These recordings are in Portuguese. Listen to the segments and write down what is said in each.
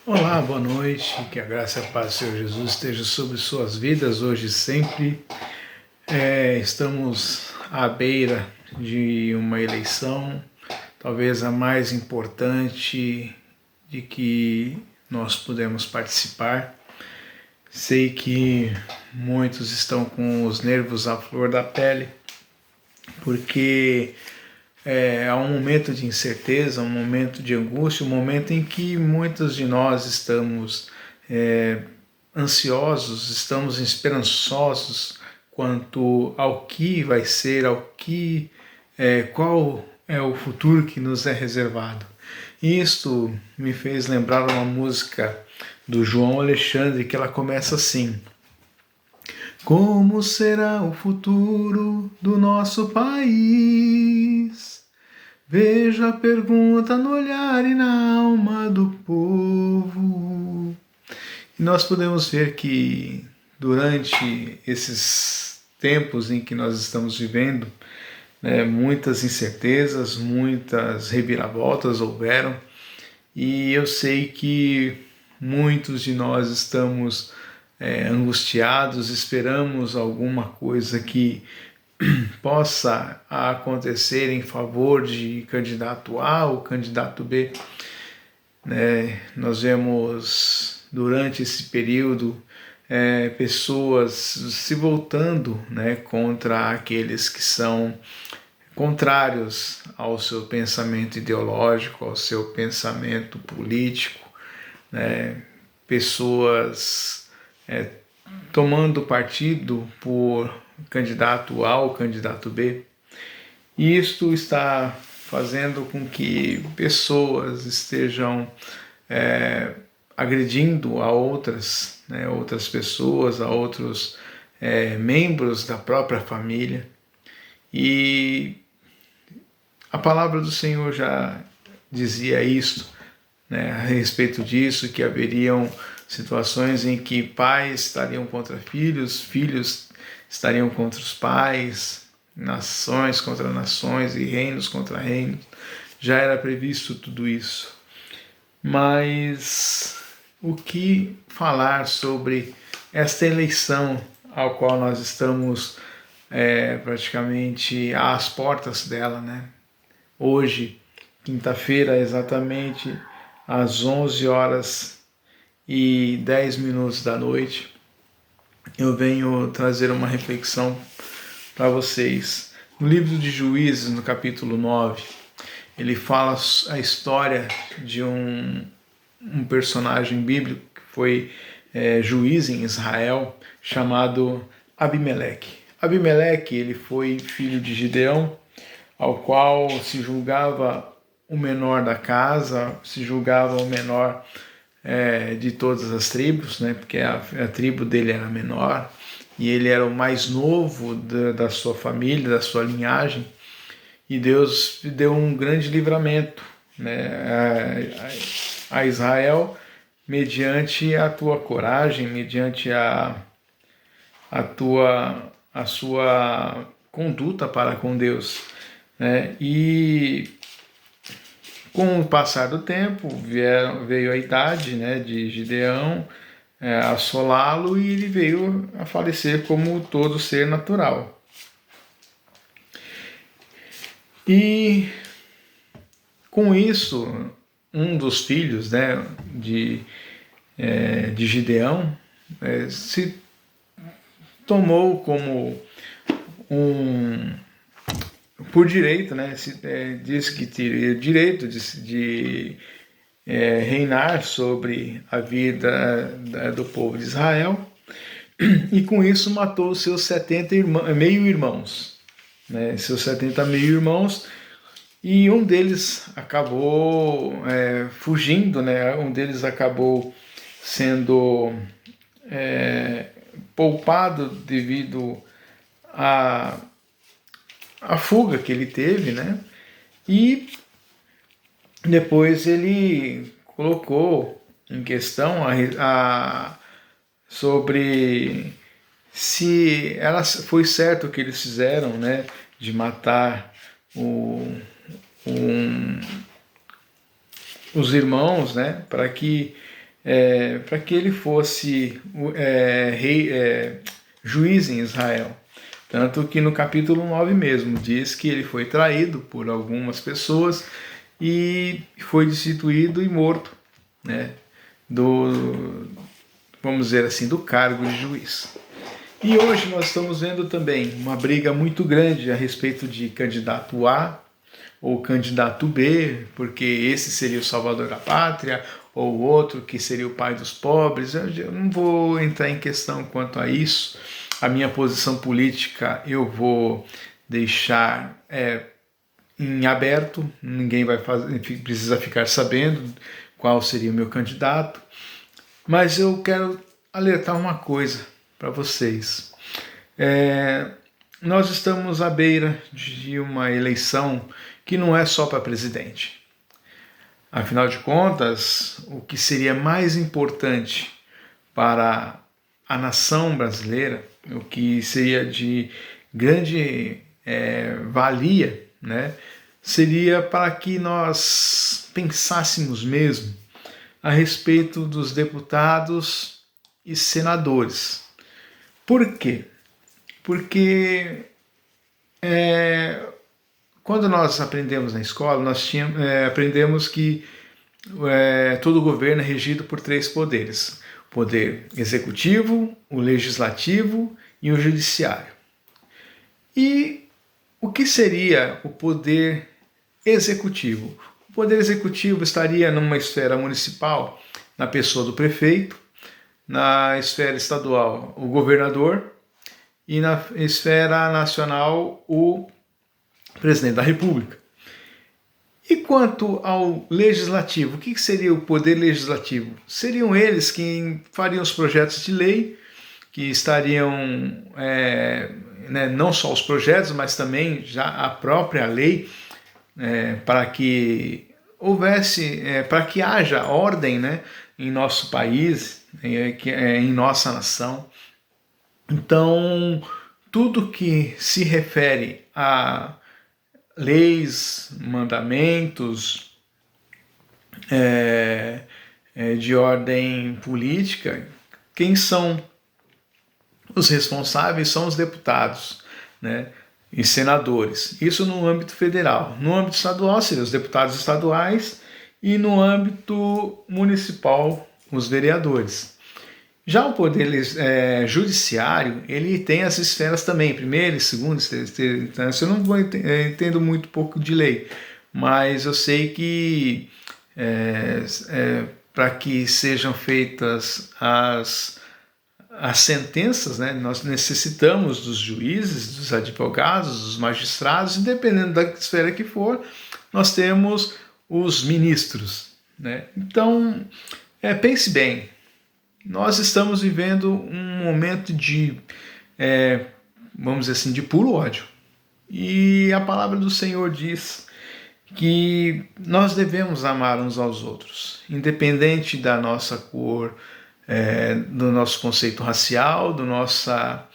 Olá, boa noite, que a graça e a paz do Senhor Jesus esteja sobre suas vidas hoje e sempre. Estamos à beira de uma eleição, talvez a mais importante de que nós podemos participar. Sei que muitos estão com os nervos à flor da pele, porque há um momento de incerteza, um momento de angústia, um momento em que muitos de nós estamos ansiosos, estamos esperançosos quanto ao que vai ser, qual é o futuro que nos é reservado. Isto me fez lembrar uma música do João Alexandre, que ela começa assim: como será o futuro do nosso país? Vejo a pergunta no olhar e na alma do povo. E nós podemos ver que durante esses tempos em que nós estamos vivendo, muitas incertezas, muitas reviravoltas houveram, e eu sei que muitos de nós estamos angustiados, esperamos alguma coisa que possa acontecer em favor de candidato A ou candidato B. Nós vemos durante esse período pessoas se voltando contra aqueles que são contrários ao seu pensamento ideológico, ao seu pensamento político, pessoas tomando partido por candidato A ou candidato B. E isto está fazendo com que pessoas estejam agredindo a outras pessoas, a outros membros da própria família. E a palavra do Senhor já dizia isto, a respeito disso, que haveriam situações em que pais estariam contra filhos, filhos estariam contra os pais, nações contra nações e reinos contra reinos. Já era previsto tudo isso. Mas o que falar sobre esta eleição ao qual nós estamos praticamente às portas dela, Hoje, quinta-feira, exatamente às 11h10 da noite, eu venho trazer uma reflexão para vocês. No livro de Juízes, no capítulo 9, ele fala a história de um personagem bíblico que foi juiz em Israel, chamado Abimeleque. Abimeleque, ele foi filho de Gideão, ao qual se julgava o menor da casa, se julgava o menor de todas as tribos, porque a tribo dele era menor, e ele era o mais novo da sua família, da sua linhagem, e Deus deu um grande livramento a Israel, mediante a tua coragem, mediante a sua conduta para com Deus. E com o passar do tempo, veio a idade de Gideão assolá-lo, e ele veio a falecer como todo ser natural. E com isso, um dos filhos de Gideão se tomou como por direito, diz que teria direito de reinar sobre a vida do povo de Israel, e com isso matou os seus 70 meio-irmãos, seus 70 meio-irmãos, e um deles acabou fugindo, um deles acabou sendo poupado devido à fuga que ele teve, e depois ele colocou em questão sobre se foi certo o que eles fizeram, de matar os irmãos, para que para que ele fosse juiz em Israel. Tanto que no capítulo 9 mesmo diz que ele foi traído por algumas pessoas e foi destituído e morto, né, vamos dizer assim, do cargo de juiz. E hoje nós estamos vendo também uma briga muito grande a respeito de candidato A ou candidato B, porque esse seria o salvador da pátria, ou o outro que seria o pai dos pobres. Eu não vou entrar em questão quanto a isso. A minha posição política eu vou deixar em aberto, ninguém vai precisa ficar sabendo qual seria o meu candidato, mas eu quero alertar uma coisa para vocês. Nós estamos à beira de uma eleição que não é só para presidente. Afinal de contas, o que seria mais importante para a nação brasileira, o que seria de grande valia, né, seria para que nós pensássemos mesmo a respeito dos deputados e senadores. Por quê? Porque quando nós aprendemos na escola, nós aprendemos que todo governo é regido por 3 poderes: o poder executivo, o legislativo e o judiciário. E o que seria o poder executivo? O poder executivo estaria numa esfera municipal, na pessoa do prefeito, na esfera estadual, o governador, e na esfera nacional, o presidente da República. E quanto ao legislativo, o que seria o poder legislativo? Seriam eles quem fariam os projetos de lei, que estariam, não só os projetos, mas também já a própria lei, para que houvesse, para que haja ordem, né, em nosso país, em nossa nação. Então, tudo que se refere a leis, mandamentos de ordem política, quem são os responsáveis são os deputados, né, e senadores. Isso no âmbito federal. No âmbito estadual seriam os deputados estaduais e no âmbito municipal os vereadores. Já o poder judiciário, ele tem as esferas também, primeira, segunda, terceira instância. Eu não entendo muito pouco de lei, mas eu sei que para que sejam feitas as sentenças, né, nós necessitamos dos juízes, dos advogados, dos magistrados, e dependendo da esfera que for, nós temos os ministros, né? Então, pense bem, nós estamos vivendo um momento de, vamos dizer assim, de puro ódio. E a palavra do Senhor diz que nós devemos amar uns aos outros, independente da nossa cor, do nosso conceito racial, da nossa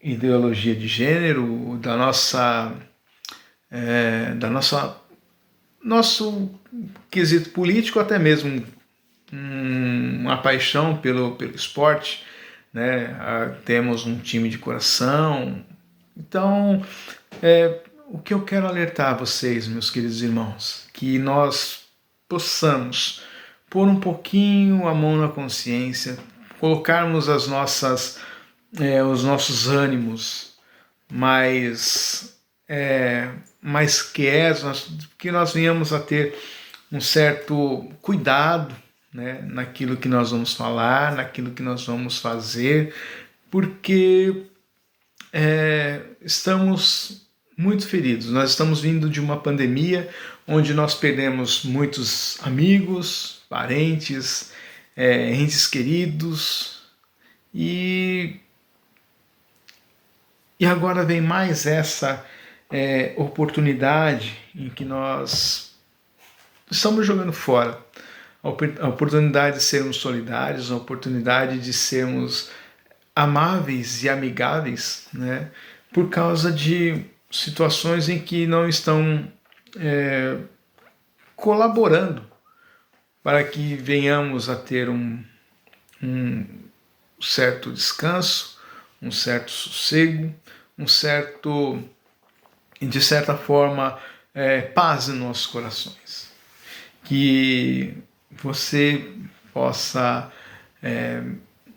ideologia de gênero, nosso quesito político, até mesmo uma paixão pelo esporte, né? Temos um time de coração. Então, o que eu quero alertar a vocês, meus queridos irmãos, que nós possamos pôr um pouquinho a mão na consciência, colocarmos os nossos ânimos mais quietos, que nós venhamos a ter um certo cuidado, né, naquilo que nós vamos falar, naquilo que nós vamos fazer, porque estamos muito feridos. Nós estamos vindo de uma pandemia onde nós perdemos muitos amigos, parentes, entes queridos, e agora vem mais essa oportunidade em que nós estamos jogando fora a oportunidade de sermos solidários, a oportunidade de sermos amáveis e amigáveis, né, por causa de situações em que não estão colaborando para que venhamos a ter um certo descanso, um certo sossego, de certa forma, paz em nossos corações. Que você possa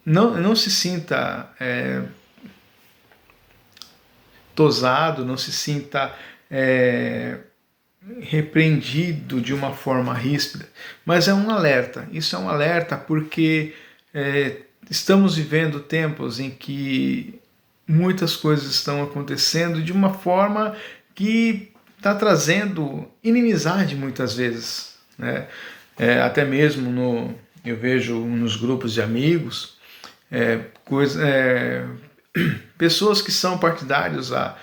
não se sinta tosado, não se sinta repreendido de uma forma ríspida, mas é um alerta. Isso é um alerta porque estamos vivendo tempos em que muitas coisas estão acontecendo de uma forma que está trazendo inimizade muitas vezes, né? Até mesmo eu vejo nos grupos de amigos pessoas que são partidários a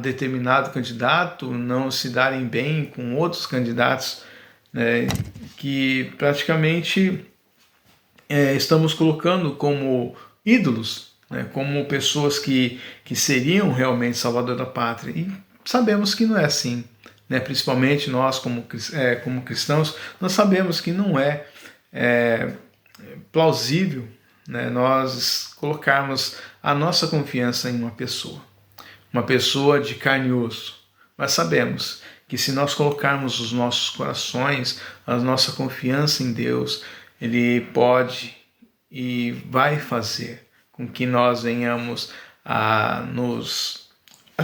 determinado candidato não se darem bem com outros candidatos, né, que praticamente estamos colocando como ídolos, né, como pessoas que seriam realmente salvador da pátria. E sabemos que não é assim, né, principalmente nós como cristãos, nós sabemos que não é plausível, né, nós colocarmos a nossa confiança em uma pessoa de carne e osso. Mas sabemos que se nós colocarmos os nossos corações, a nossa confiança em Deus, Ele pode e vai fazer com que nós venhamos a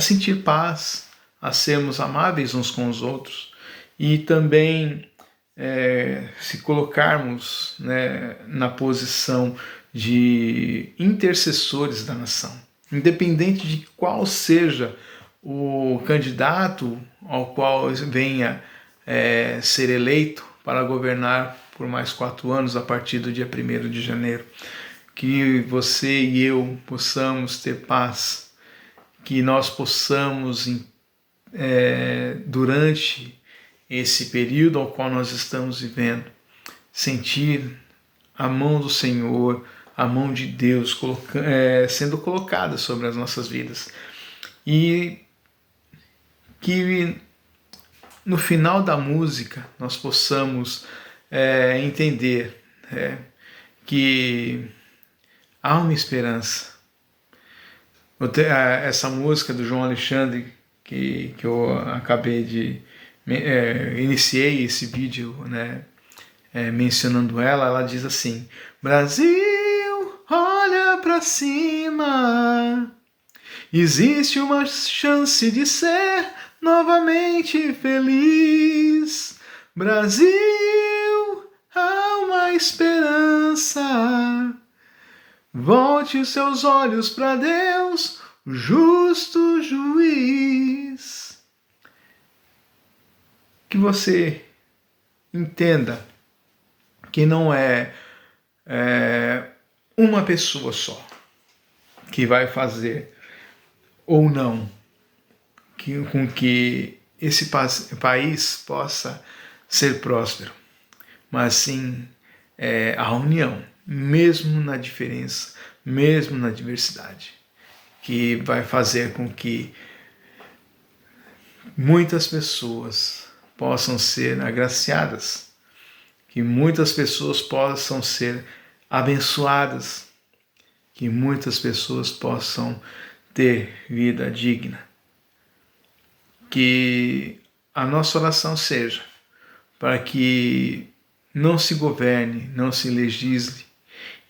sentir paz, a sermos amáveis uns com os outros e também se colocarmos, né, na posição de intercessores da nação, independente de qual seja o candidato ao qual venha ser eleito para governar por mais 4 anos a partir do dia 1º de janeiro. Que você e eu possamos ter paz, que nós possamos, durante esse período ao qual nós estamos vivendo, sentir a mão do Senhor, a mão de Deus sendo colocada sobre as nossas vidas. E que no final da música nós possamos entender que há uma esperança. Essa música do João Alexandre, que eu acabei de... iniciei esse vídeo, né, mencionando ela diz assim: Brasil, olha para cima, existe uma chance de ser novamente feliz. Brasil, há uma esperança. Volte os seus olhos para Deus, o justo juiz. Que você entenda que não é uma pessoa só que vai fazer ou não com que esse país possa ser próspero, mas sim a união, mesmo na diferença, mesmo na diversidade, que vai fazer com que muitas pessoas possam ser agraciadas, que muitas pessoas possam ser abençoadas, que muitas pessoas possam ter vida digna. Que a nossa oração seja para que não se governe, não se legisle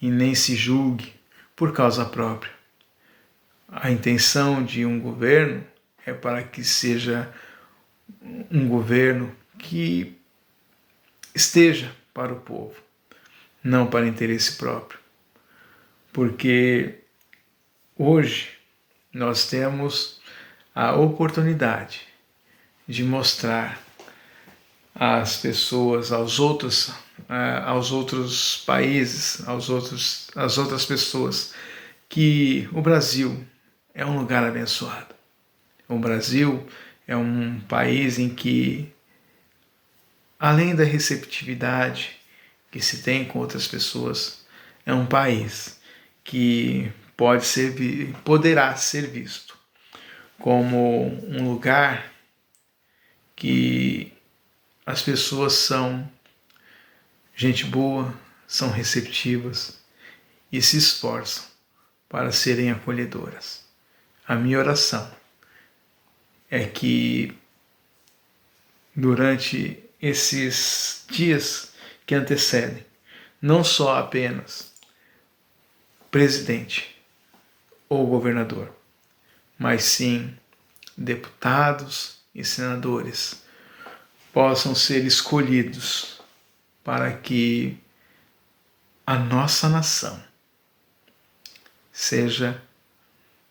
e nem se julgue por causa própria. A intenção de um governo é para que seja um governo que esteja para o povo, não para interesse próprio. Porque hoje nós temos a oportunidade de mostrar às pessoas, aos outros países, às outras pessoas, que o Brasil é um lugar abençoado. O Brasil é um país em que, além da receptividade que se tem com outras pessoas, é um país que poderá ser visto como um lugar que as pessoas são gente boa, são receptivas e se esforçam para serem acolhedoras. A minha oração é que durante esses dias que antecedem, não só apenas presidente ou governador, mas sim deputados e senadores possam ser escolhidos para que a nossa nação seja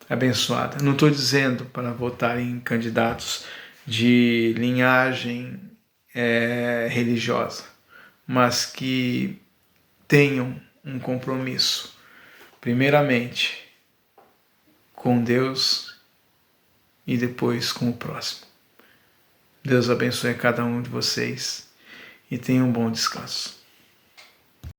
abençoada. Não estou dizendo para votar em candidatos de linhagem religiosa, mas que tenham um compromisso, primeiramente com Deus e depois com o próximo. Deus abençoe cada um de vocês e tenham um bom descanso.